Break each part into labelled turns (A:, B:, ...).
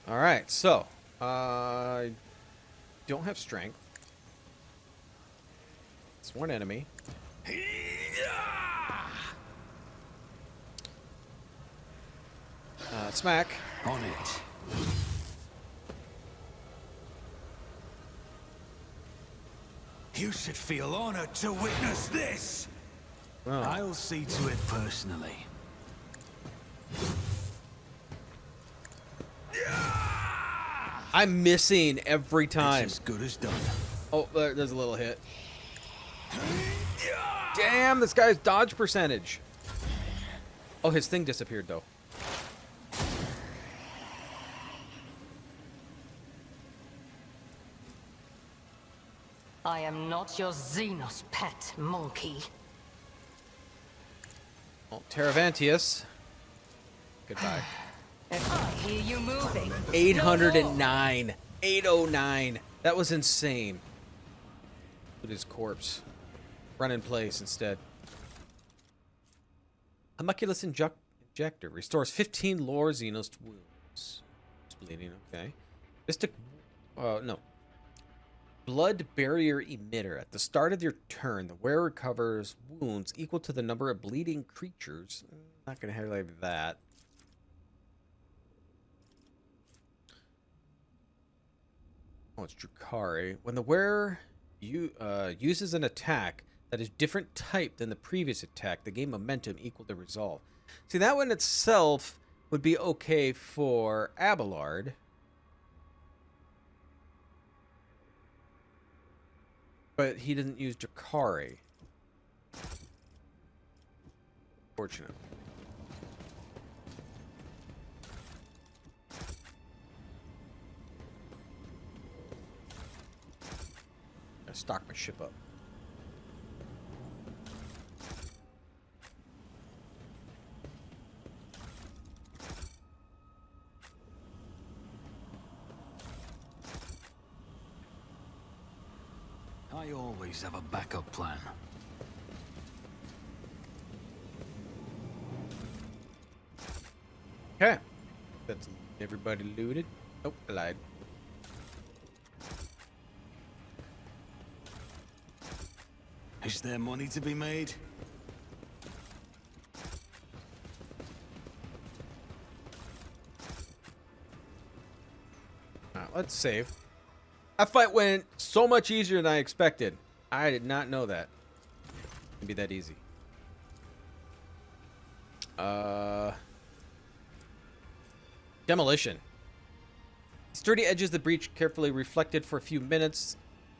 A: All right, so I don't have strength. It's one enemy. Smack.
B: On it. You should feel honored to witness this.
A: Oh.
B: I'll see to it personally.
A: I'm missing every time.
B: It's as good as done.
A: Oh, there's a little hit. Damn, this guy's dodge percentage. Oh, his thing disappeared, though.
C: I am not your xenos pet, monkey.
A: Oh, Teravantius. Goodbye.
C: If I hear you moving,
A: 809. 809. That was insane. Look at his corpse. Run in place instead. Homunculus Injector. Restores 15 lore xenos wounds. It's bleeding, okay. Mystic... no. Blood Barrier Emitter. At the start of your turn, the wearer recovers wounds equal to the number of bleeding creatures. Not going to highlight that. Oh, it's Drukhari. When the wearer uses an attack that is different type than the previous attack, the gain momentum equal to resolve. See, that one itself would be okay for Abelard. But he doesn't use Drukhari. Fortunate. Gotta stock my ship up.
B: I always have a backup plan.
A: Okay. That's everybody looted. Oh, I lied.
B: Is there money to be made?
A: Alright, let's save. That fight went so much easier than I expected. I did not know that. It'd be that easy. Demolition. Sturdy edges of the breach carefully reflected for a few minutes.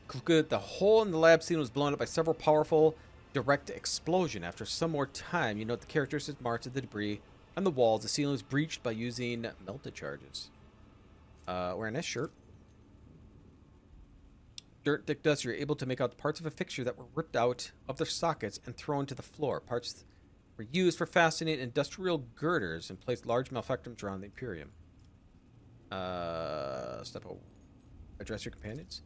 A: Concluded the hole in the lab scene was blown up by several powerful direct explosion. After some more time, you note the characteristic marks of the debris on the walls. The ceiling was breached by using melted charges. Wearing this shirt. Dirt thick dust, you're able to make out parts of a fixture that were ripped out of their sockets and thrown to the floor. Parts were used for fastening industrial girders and placed large malfectums around the Imperium. Step over. Address your companions.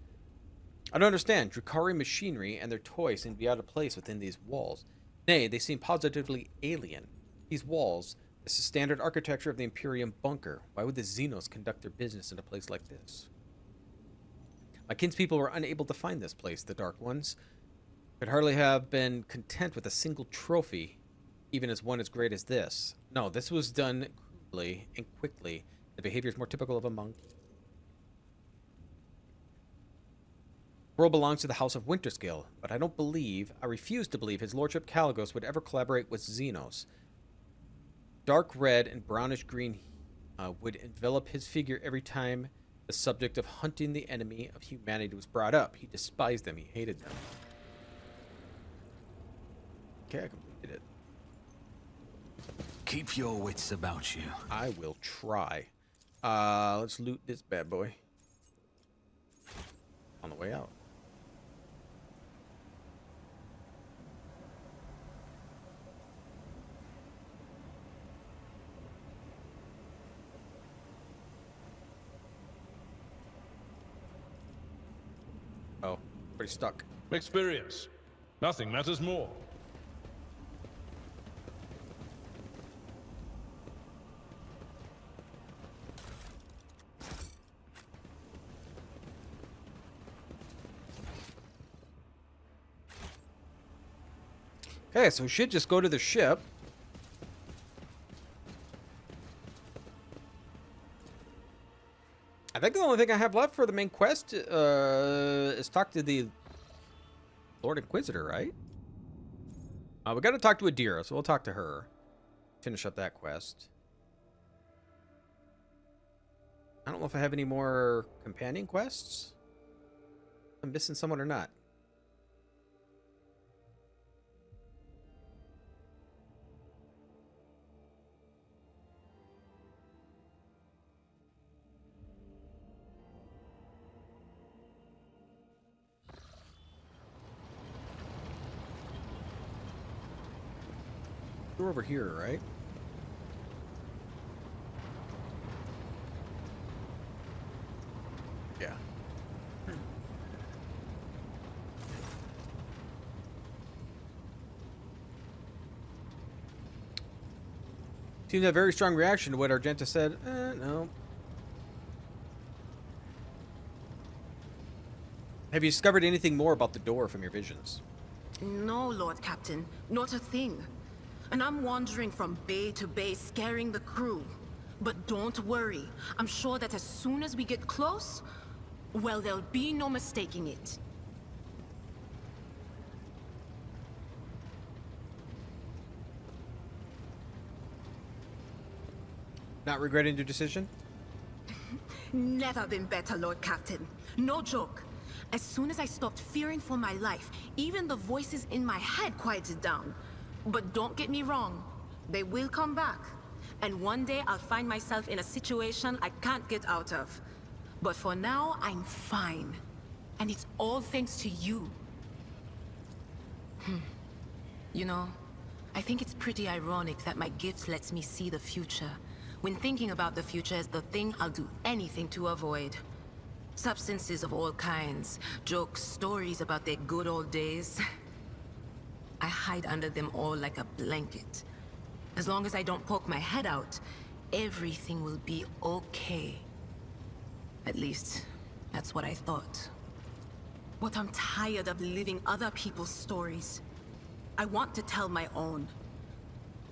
A: I don't understand. Drukhari machinery and their toys seem to be out of place within these walls. Nay, they seem positively alien. These walls, this is standard architecture of the Imperium bunker. Why would the Xenos conduct their business in a place like this? My kinspeople were unable to find this place. The Dark Ones could hardly have been content with a single trophy, even as one as great as this. No, this was done crudely and quickly. The behavior is more typical of a monk. Bro belongs to the House of Winterscale, but I refuse to believe his Lordship Caligos would ever collaborate with Xenos. Dark red and brownish green would envelop his figure every time the subject of hunting the enemy of humanity was brought up. He despised them. He hated them. Okay, I completed it.
B: Keep your wits about you.
A: I will try. Let's loot this bad boy. On the way out. Oh, pretty stuck.
D: Experience. Nothing matters more.
A: Okay, so we should just go to the ship. I think the only thing I have left for the main quest is talk to the Lord Inquisitor, right? We got to talk to Adira, so we'll talk to her. Finish up that quest. I don't know if I have any more companion quests. I'm missing someone or not. You're over here, right? Yeah. Seems to have a very strong reaction to what Argenta said. No. Have you discovered anything more about the door from your visions?
E: No, Lord Captain. Not a thing. And I'm wandering from bay to bay, scaring the crew. But don't worry. I'm sure that as soon as we get close, well, there'll be no mistaking it.
A: Not regretting your decision?
E: Never been better, Lord Captain. No joke. As soon as I stopped fearing for my life, even the voices in my head quieted down. But don't get me wrong, they will come back. And one day I'll find myself in a situation I can't get out of. But for now, I'm fine. And it's all thanks to you. You know, I think it's pretty ironic that my gift lets me see the future, when thinking about the future is the thing I'll do anything to avoid. Substances of all kinds, jokes, stories about their good old days. I hide under them all like a blanket. As long as I don't poke my head out, everything will be okay. At least, that's what I thought. But I'm tired of living other people's stories. I want to tell my own.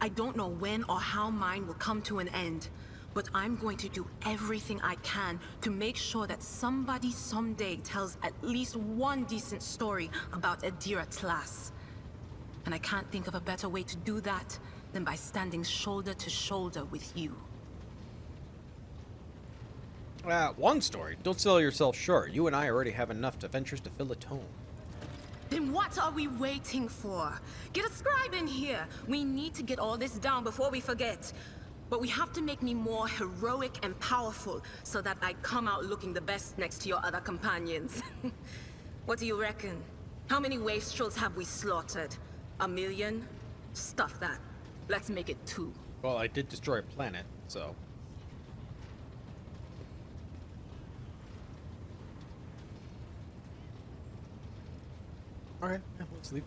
E: I don't know when or how mine will come to an end, but I'm going to do everything I can to make sure that somebody someday tells at least one decent story about Adira Tlass. And I can't think of a better way to do that than by standing shoulder to shoulder with you.
A: One story. Don't sell yourself short. You and I already have enough adventures to fill a tome.
E: Then what are we waiting for? Get a scribe in here. We need to get all this down before we forget. But we have to make me more heroic and powerful so that I come out looking the best next to your other companions. What do you reckon? How many wastrels have we slaughtered? 1 million? Stuff that. Let's make it 2.
A: Well, I did destroy a planet, so... Okay, yeah, let's leave.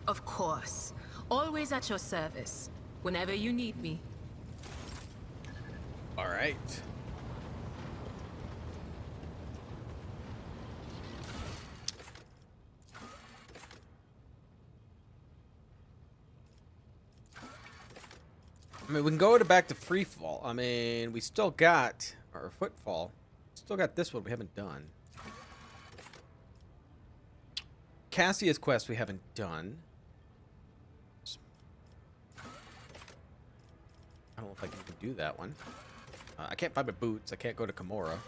E: Of course. Always at your service. Whenever you need me.
A: All right. I mean, we can go back to free fall. I mean, we still got our footfall. Still got this one we haven't done. Cassia's quest we haven't done. I don't know if I can even do that one. I can't find my boots. I can't go to Kimura.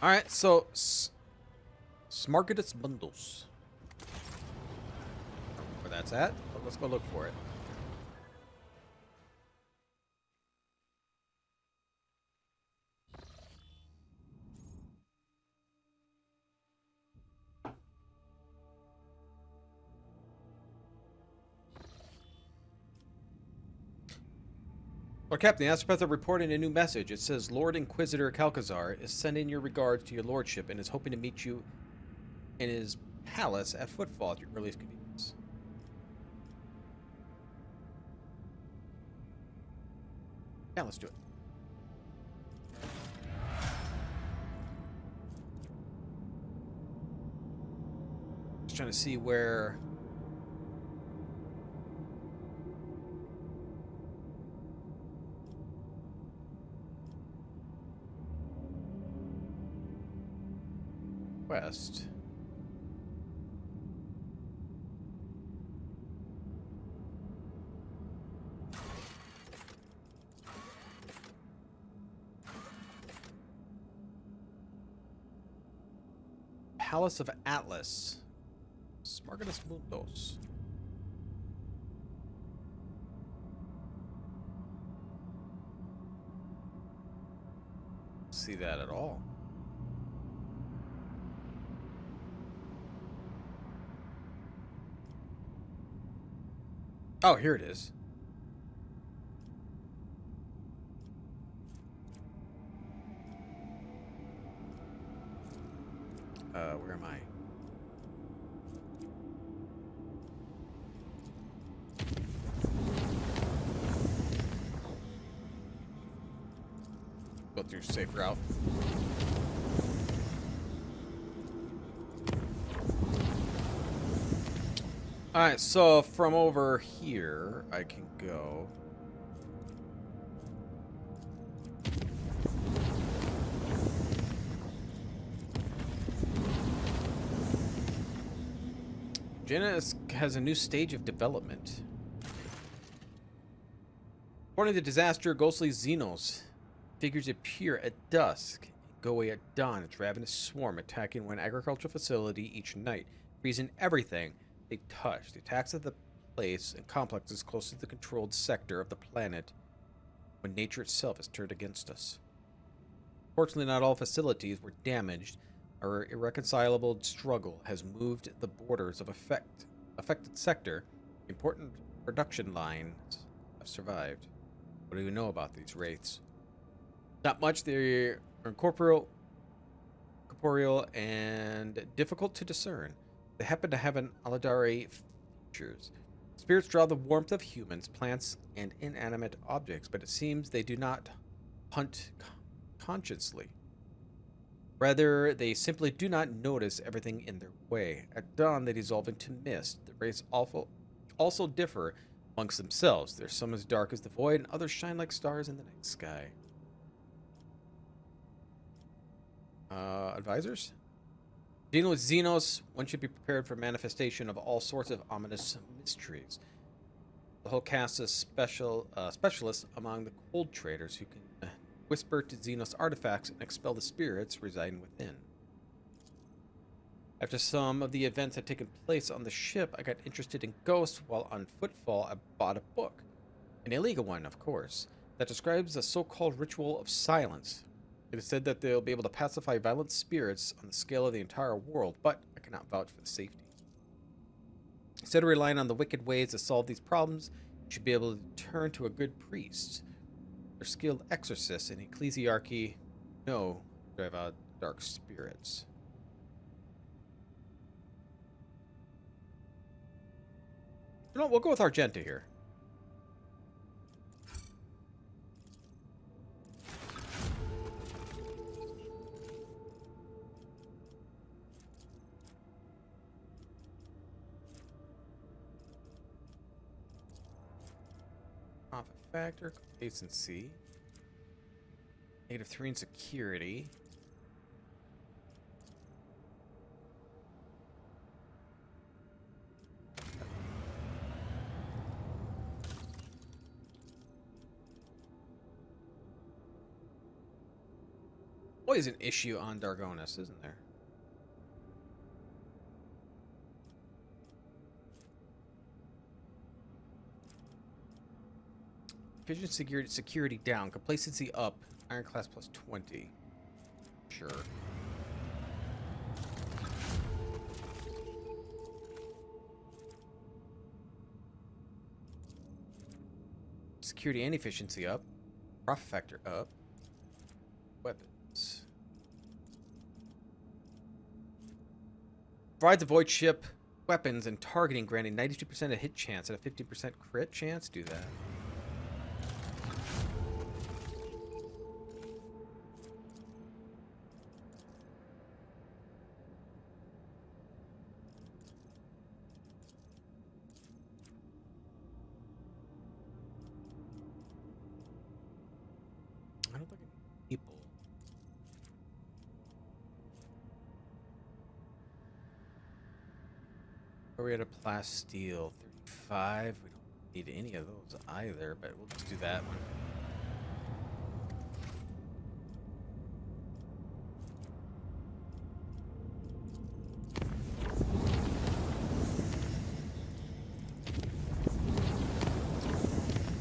A: Alright, so... Smargadus Bundles. I don't know where that's at, but let's go look for it. Lord Captain, the Astropeth are reporting a new message. It says, Lord Inquisitor Calcazar is sending your regards to your lordship and is hoping to meet you in his palace at Footfall at your earliest convenience. Yeah, let's do it. Just trying to see where... West. Palace of Atlas. Smargatus Mundos. See that at all. Oh, here it is. Where am I? Go through safe route. Alright, so from over here, I can go. Jenna has a new stage of development. According to disaster, ghostly xenos figures appear at dusk and go away at dawn. Its ravenous swarm attacking one agricultural facility each night, freezing everything they touch. The attacks of the place and complexes close to the controlled sector of the planet when nature itself is turned against us. Fortunately, not all facilities were damaged. Our irreconcilable struggle has moved the borders of affected sector. Important production lines have survived. What do you know about these wraiths? Not much. They are corporeal and difficult to discern. They happen to have an Aladari features. Spirits draw the warmth of humans, plants, and inanimate objects, but it seems they do not hunt consciously. Rather, they simply do not notice everything in their way. At dawn, they dissolve into mist. The wraiths also differ amongst themselves. There's some as dark as the void, and others shine like stars in the night sky. Advisors? Dealing with xenos, one should be prepared for manifestation of all sorts of ominous mysteries. The whole cast is specialists among the cold traders who can whisper to xenos artifacts and expel the spirits residing within. After some of the events had taken place on the ship, I got interested in ghosts. While on footfall, I bought a book. An illegal one, of course, that describes the so-called ritual of silence. It is said that they'll be able to pacify violent spirits on the scale of the entire world, but I cannot vouch for the safety. Instead of relying on the wicked ways to solve these problems, you should be able to turn to a good priest or skilled exorcists in ecclesiarchy know drive out dark spirits. You know, we'll go with Argenta here. Profit factor, complacency, -3 in security. Always an issue on Dargonis, isn't there? Vision security down. Complacency up. Ironclad plus 20. Sure. Security and efficiency up. Profit factor up. Weapons. Provide the void ship weapons and targeting, granting 92% of hit chance and a 50% crit chance. Do that. I don't think I need people. Where are we at a plasteel? 35. We don't need any of those either, but we'll just do that one.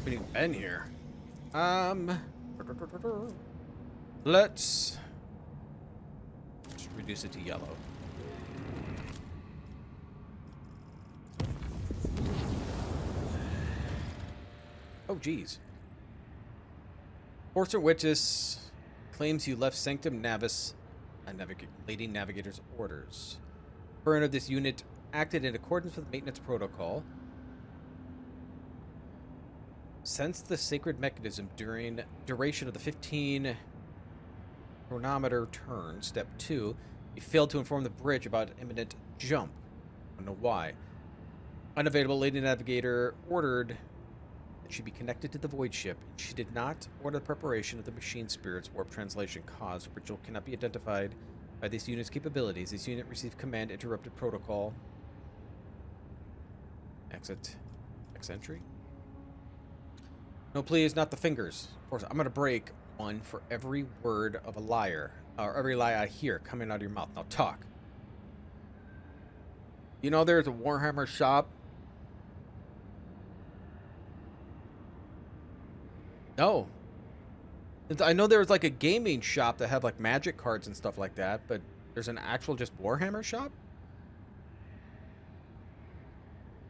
A: We need Ben here. Let's just reduce it to yellow. Oh, geez. Forcer Witness claims you left Sanctum Navis, Lady Navigator's orders. Current of this unit acted in accordance with maintenance protocol. Since the sacred mechanism during duration of the 15 chronometer turn, step 2, you failed to inform the bridge about imminent jump. I don't know why. Unavailable Lady Navigator ordered that she be connected to the void ship. She did not order the preparation of the machine spirit's warp translation cause. Ritual cannot be identified by this unit's capabilities. This unit received command interrupted protocol. Exit. Entry. No, please, not the fingers. Of course, I'm gonna break one for every word of a liar, or every lie I hear coming out of your mouth. Now talk. You know there's a Warhammer shop? No. I know there was like a gaming shop that had like magic cards and stuff like that, but there's an actual just Warhammer shop?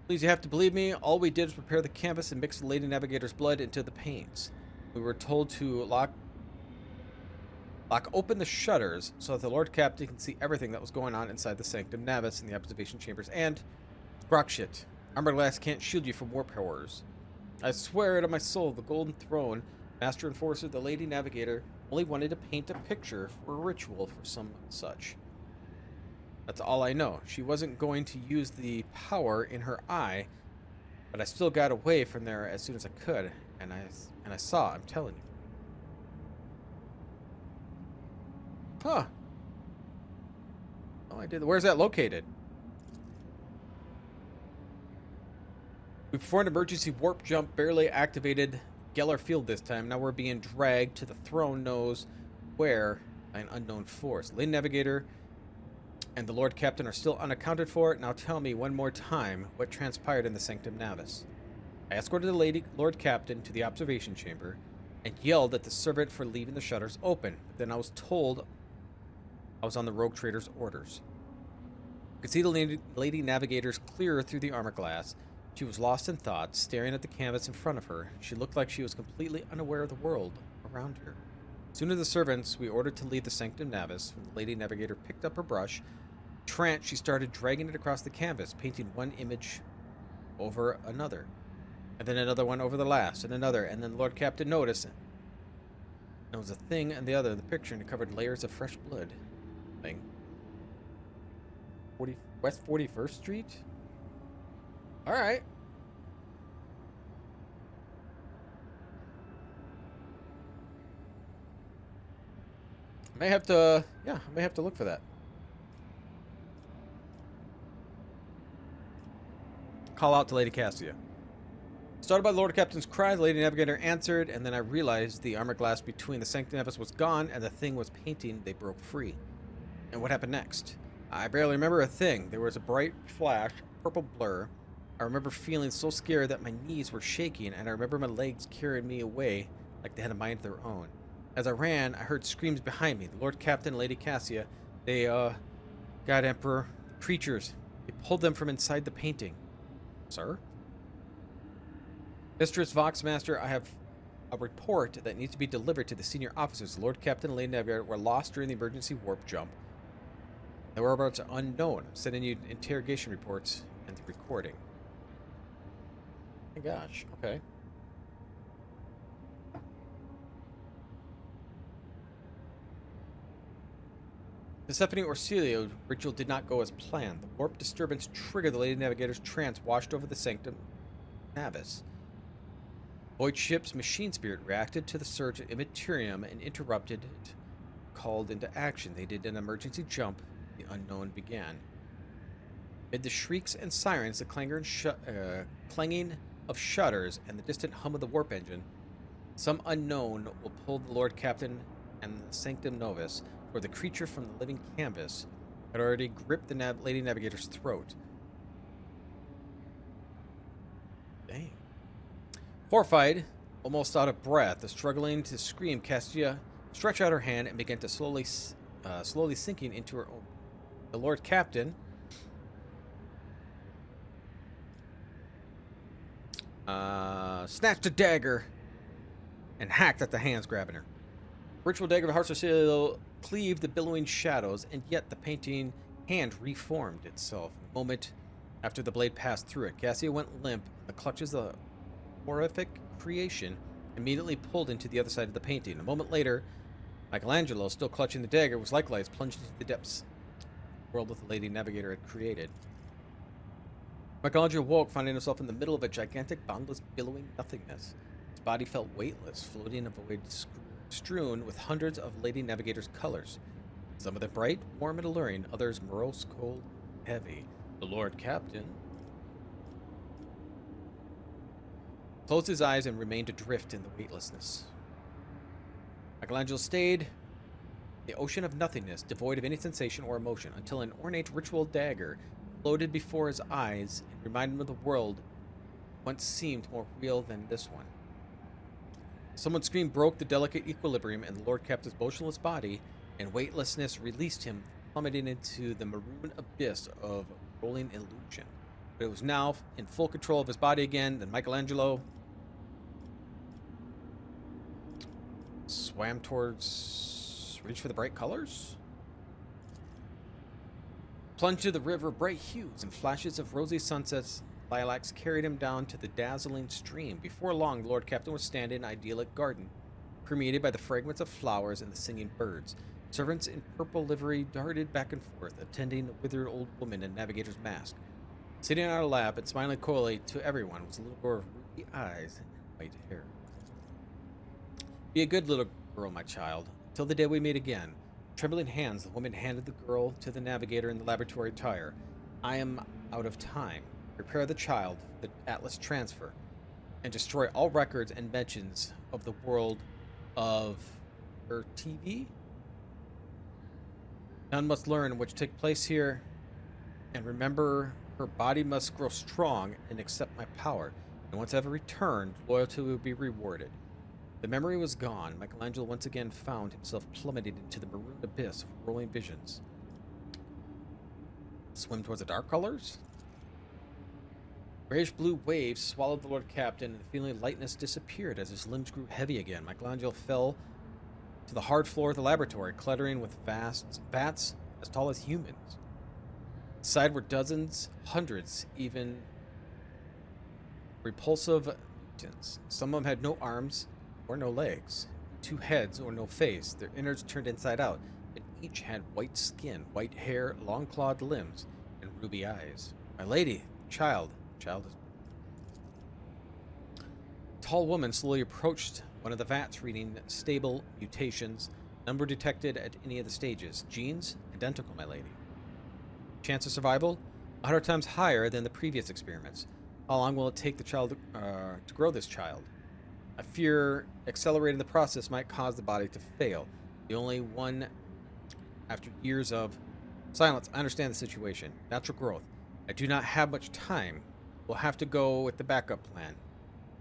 A: Please, you have to believe me. All we did was prepare the canvas and mix the Lady Navigator's blood into the paints. We were told to lock open the shutters so that the Lord Captain can see everything that was going on inside the Sanctum Navis and the observation chambers. And, Grokshit, armor glass can't shield you from warp horrors. I swear it on my soul, the Golden Throne, Master Enforcer, the Lady Navigator, only wanted to paint a picture for a ritual for some such. That's all I know. She wasn't going to use the power in her eye, but I still got away from there as soon as I could, and I saw, I'm telling you. Huh. Oh, I did. Where's that located? We performed an emergency warp jump, barely activated Gellar Field this time. Now we're being dragged to the throne knows where by an unknown force. Lady Navigator and the Lord Captain are still unaccounted for. Now tell me one more time what transpired in the Sanctum Navis. I escorted the Lord Captain to the observation chamber and yelled at the servant for leaving the shutters open. But then I was told I was on the rogue trader's orders. I could see the Lady Navigator's clearer through the armor glass. She was lost in thought, staring at the canvas in front of her. She looked like she was completely unaware of the world around her. Soon as the servants we ordered to leave the Sanctum Navis, when the Lady Navigator picked up her brush, tranced, she started dragging it across the canvas, painting one image over another, and then another one over the last, and another, and then the Lord Captain noticed it. There was a thing and the other in the picture, and it covered layers of fresh blood. Thing. West 41st Street? Alright. I may have to look for that. Call out to Lady Cassia. Started by the Lord Captain's cry, the Lady Navigator answered, and then I realized the armor glass between the Sanctum Navis was gone, and the thing was painting. They broke free. And what happened next? I barely remember a thing. There was a bright flash, purple blur. I remember feeling so scared that my knees were shaking, and I remember my legs carrying me away like they had a mind of their own. As I ran, I heard screams behind me. The Lord Captain and Lady Cassia, they, God Emperor, creatures. They pulled them from inside the painting. Sir? Mistress Voxmaster, I have a report that needs to be delivered to the senior officers. The Lord Captain and Lady Navigator were lost during the emergency warp jump. The whereabouts are unknown. I'm sending you interrogation reports and the recording. My gosh, okay. Persephone Orsilio ritual did not go as planned. The warp disturbance triggered the Lady Navigator's trance washed over the Sanctum Navis. Void ship's machine spirit reacted to the surge of Imperium and interrupted it. Called into action. They did an emergency jump. The unknown began. Amid the shrieks and sirens, the clanging of shutters, and the distant hum of the warp engine, some unknown will pull the Lord Captain and the Sanctum Novus, where the creature from the living canvas had already gripped the Lady Navigator's throat. Dang. Horrified, almost out of breath, struggling to scream, Cassia stretched out her hand and began to slowly sinking into her own. The Lord Captain snatched a dagger and hacked at the hands grabbing her. Ritual dagger of Hearts of Seal cleaved the billowing shadows, and yet the painting hand reformed itself. A moment after the blade passed through it, Cassia went limp. The clutches of the horrific creation immediately pulled into the other side of the painting. A moment later, Mykillangelo, still clutching the dagger, was likewise plunged into the depths of the world that the Lady Navigator had created. Mykillangelo woke, finding himself in the middle of a gigantic, boundless, billowing nothingness. His body felt weightless, floating in a void strewn with hundreds of Lady Navigator's colors. Some of them bright, warm, and alluring, others morose, cold, heavy. The Lord Captain closed his eyes and remained adrift in the weightlessness. Mykillangelo stayed the ocean of nothingness, devoid of any sensation or emotion, until an ornate ritual dagger floated before his eyes and reminded him of the world once seemed more real than this one. Someone's scream broke the delicate equilibrium, and the Lord Captain's motionless body and weightlessness released him, plummeting into the maroon abyss of rolling illusion. But it was now in full control of his body again. Then Mykillangelo swam towards, reached for the bright colors, plunged to the river. Bright hues and flashes of rosy sunsets, lilacs carried him down to the dazzling stream. Before long, the Lord Captain was standing in an idyllic garden, permeated by the fragrance of flowers and the singing birds. Servants in purple livery darted back and forth, attending a withered old woman in navigator's mask. Sitting on her lap and smiling coyly to everyone was a little girl with ruby eyes and white hair. Be a good little girl, my child, till the day we meet again. Trembling hands, the woman handed the girl to the navigator in the laboratory attire. I am out of time. Prepare the child for the Atlas transfer, and destroy all records and mentions of the world of her TV. None must learn which take place here, and remember her body must grow strong and accept my power. And once ever returned, loyalty will be rewarded. The memory was gone. Mykillangelo once again found himself plummeted into the maroon abyss of rolling visions. Swim towards the dark colors? Grayish blue waves swallowed the Lord Captain, and the feeling of lightness disappeared as his limbs grew heavy again. Mykillangelo fell to the hard floor of the laboratory, cluttering with vast vats as tall as humans. Inside were dozens, hundreds, even repulsive mutants. Some of them had no arms or no legs, 2 heads or no face, their innards turned inside out, but each had white skin, white hair, long-clawed limbs, and ruby eyes. My lady, child is... Tall woman slowly approached one of the vats, reading stable mutations, number detected at any of the stages. Genes, identical, my lady. Chance of survival, 100 times higher than the previous experiments. How long will it take the child to grow this child? I fear accelerating the process might cause the body to fail. The only one after years of silence. I understand the situation. Natural growth. I do not have much time. We'll have to go with the backup plan.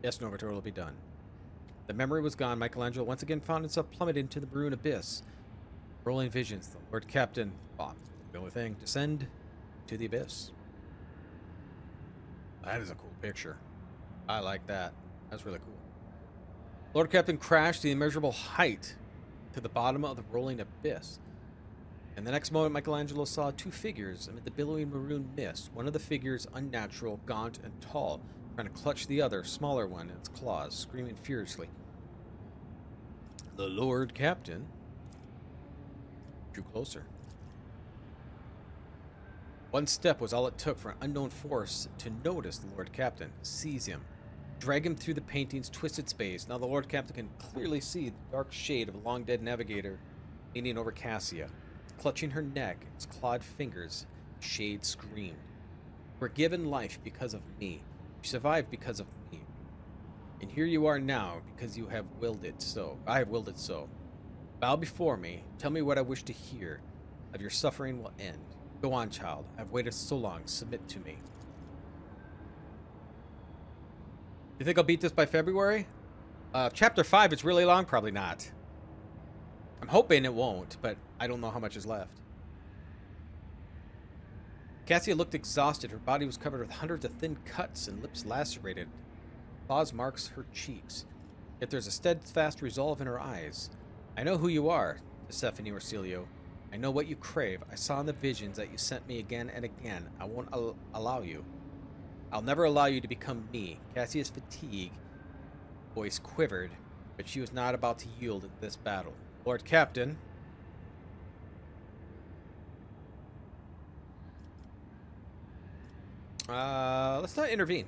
A: Yes, Novator will be done. The memory was gone. Mykillangelo once again found himself plummeted into the maroon abyss. Rolling visions. The Lord Captain thought the only thing, descend to the abyss. That is a cool picture. I like that. That's really cool. Lord Captain crashed the immeasurable height to the bottom of the rolling abyss. And the next moment, Mykillangelo saw 2 figures amid the billowing maroon mist. One of the figures, unnatural, gaunt, and tall, trying to clutch the other, smaller one, in its claws, screaming furiously. The Lord Captain drew closer. One step was all it took for an unknown force to notice the Lord Captain, seize him, drag him through the painting's twisted space. Now the Lord Captain can clearly see the dark shade of a long-dead navigator leaning over Cassia. Clutching her neck, its clawed fingers, Shade screamed. were given life because of me. You survived because of me. And here you are now because you have willed it so. I have willed it so. Bow before me. Tell me what I wish to hear. Of your suffering will end. Go on, child. I've waited so long. Submit to me. You think I'll beat this by February? Chapter 5 is really long. Probably not. I'm hoping it won't, but I don't know how much is left. Cassia looked exhausted. Her body was covered with hundreds of thin cuts and lips lacerated. Claws marks her cheeks. Yet there's a steadfast resolve in her eyes. I know who you are, Persephone Orsilio. I know what you crave. I saw in the visions that you sent me again and again. I won't allow you. I'll never allow you to become me. Cassia's fatigue voice quivered, but she was not about to yield in this battle. Lord Captain. Let's not intervene.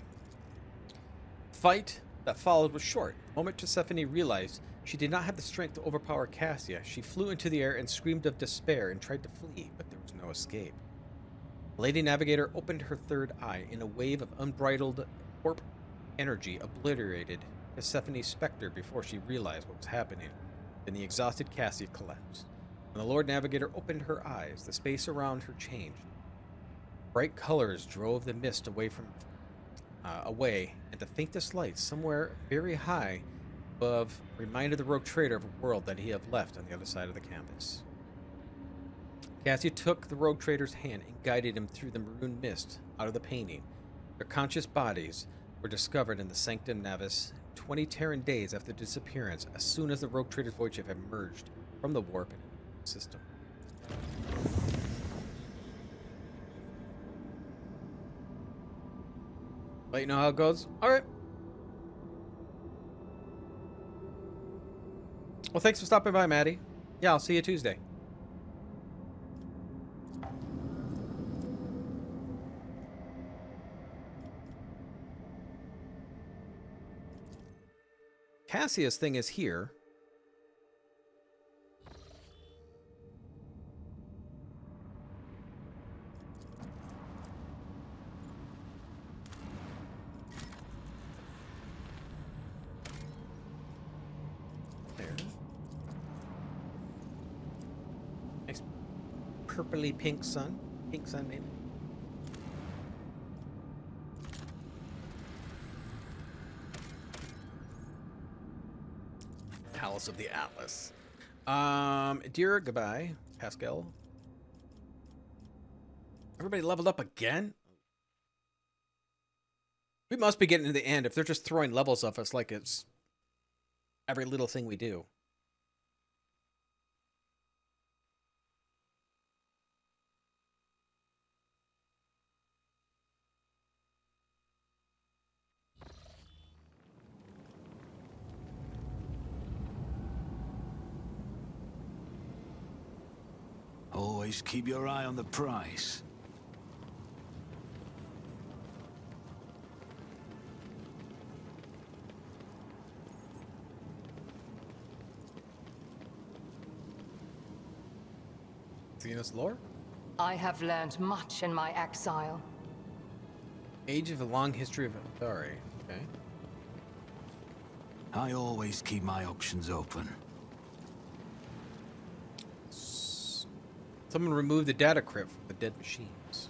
A: The fight that followed was short. The moment Persephone realized she did not have the strength to overpower Cassia, she flew into the air and screamed of despair and tried to flee, but there was no escape. The Lady Navigator opened her third eye in a wave of unbridled warp energy obliterated Persephone's specter before she realized what was happening. Then the exhausted Cassia collapsed. When the Lord Navigator opened her eyes, the space around her changed. Bright colors drove the mist away, and the faintest light somewhere very high above reminded the rogue trader of a world that he had left on the other side of the canvas. Cassia took the rogue trader's hand and guided him through the maroon mist out of the painting. Their conscious bodies were discovered in the Sanctum Navis 20 Terran days after the disappearance, as soon as the rogue trader's void ship had emerged from the warp system. Let you know how it goes. All right. Well, thanks for stopping by, Maddie. Yeah, I'll see you Tuesday. Cassia's thing is here. There. Nice purpley pink sun. Pink sun, maybe. Palace of the Atlas. Dear, goodbye. Pascal. Everybody leveled up again? We must be getting to the end if they're just throwing levels off us like it's every little thing we do.
B: Always keep your eye on the prize.
A: Xenos lore?
C: I have learned much in my exile.
A: Age of a long history of Athari. Okay.
B: I always keep my options open.
A: Someone removed the data crypt from the dead machines.